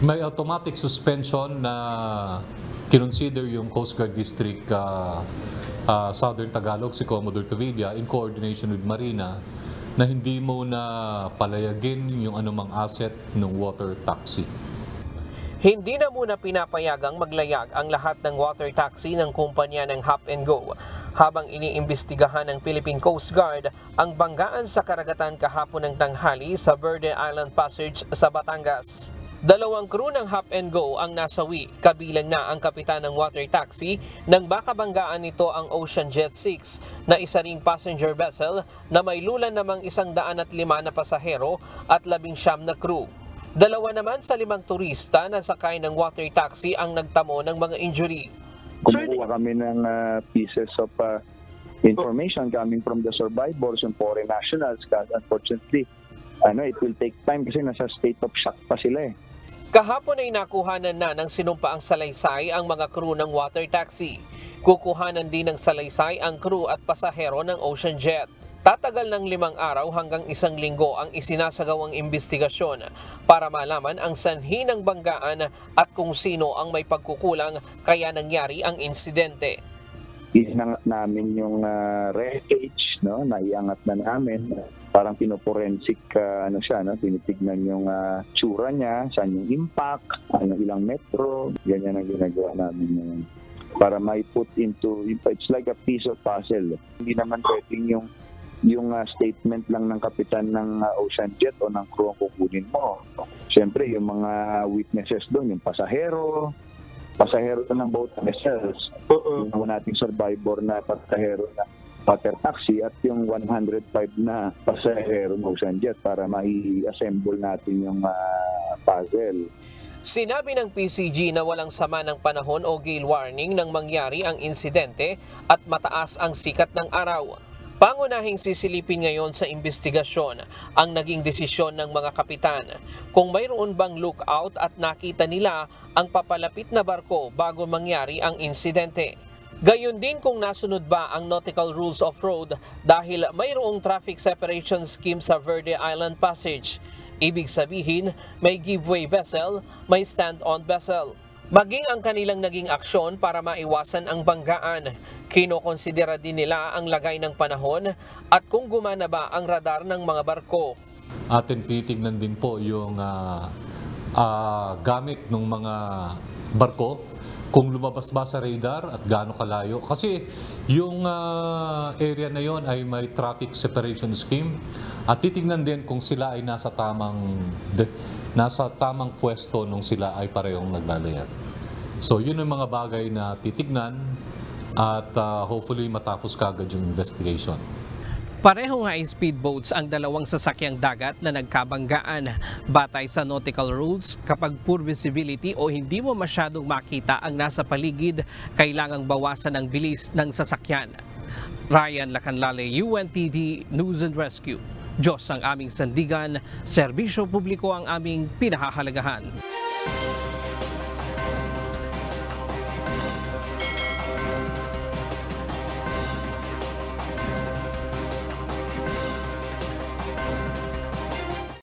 May automatic suspension na kinonsider yung Coast Guard District Southern Tagalog, si Commodore Tavilla, in coordination with Marina, na hindi mo na palayagin yung anumang asset ng water taxi. Hindi na muna pinapayagang maglayag ang lahat ng water taxi ng kumpanya ng Hop and Go habang iniimbestigahan ng Philippine Coast Guard ang banggaan sa karagatan kahapon ng tanghali sa Verde Island Passage sa Batangas. 2 crew ng Hop and Go ang nasawi, kabilang na ang kapitan ng water taxi nang makabanggaan nito ang Ocean Jet 6 na isa ring passenger vessel na may lulan namang 105 na pasahero at 19 na crew. 2 naman sa 5 turista na sakay ng water taxi ang nagtamo ng mga injury. Kumukuha kami ng pieces of information coming from the survivors and foreign nationals. Unfortunately, it will take time kasi nasa state of shock pa sila eh. Kahapon ay nakuhanan na ng sinumpaang salaysay ang mga crew ng water taxi. Kukuhanan din ng salaysay ang crew at pasahero ng Ocean Jet. Tatagal ng 5 araw hanggang 1 linggo ang isinasagawang investigasyon para malaman ang sanhi ng banggaan at kung sino ang may pagkukulang kaya nangyari ang insidente. Isinangat namin yung wreckage, naiangat na namin. Parang pinoforensic, tinitignan yung tsura niya, saan yung impact, ilang metro, ganyan ang ginagawa namin ngayon. Para may put into, it's like a piece of puzzle. Hindi naman pwedeng yung statement lang ng kapitan ng Ocean Jet o ng crew ang kukunin mo. Siyempre, yung mga witnesses doon, yung pasahero ng boat vessels, yung nating survivor na pasahero na water taxi at yung 105 na pasahero ng Ocean Jet para mai-assemble natin yung puzzle. Sinabi ng PCG na walang sama ng panahon o gale warning nang mangyari ang insidente at mataas ang sikat ng araw. Pangunahing sisilipin ngayon sa investigasyon ang naging desisyon ng mga kapitan kung mayroon bang lookout at nakita nila ang papalapit na barko bago mangyari ang insidente. Gayon din kung nasunod ba ang nautical rules of road dahil mayroong traffic separation scheme sa Verde Island Passage. Ibig sabihin, may giveaway vessel, may stand-on vessel. Maging ang kanilang naging aksyon para maiwasan ang banggaan. Kinokonsidera din nila ang lagay ng panahon at kung gumana ba ang radar ng mga barko. Atin titignan din po yung gamit ng mga barko, kung lumabas ba sa radar at gaano kalayo. Kasi yung area na yon ay may traffic separation scheme at titignan din kung sila ay nasa tamang pwesto nung sila ay parehong naglalayag. So yun ang mga bagay na titignan at hopefully matapos kagad yung investigation. Parehong high speed boats ang 2 sasakyang dagat na nagkabanggaan. Batay sa nautical rules, kapag poor visibility o hindi mo masyadong makita ang nasa paligid, kailangang bawasan ang bilis ng sasakyan. Ryan Lacanlale, UNTD News and Rescue. Diyos ang aming sandigan, serbisyo publiko ang aming pinahahalagahan.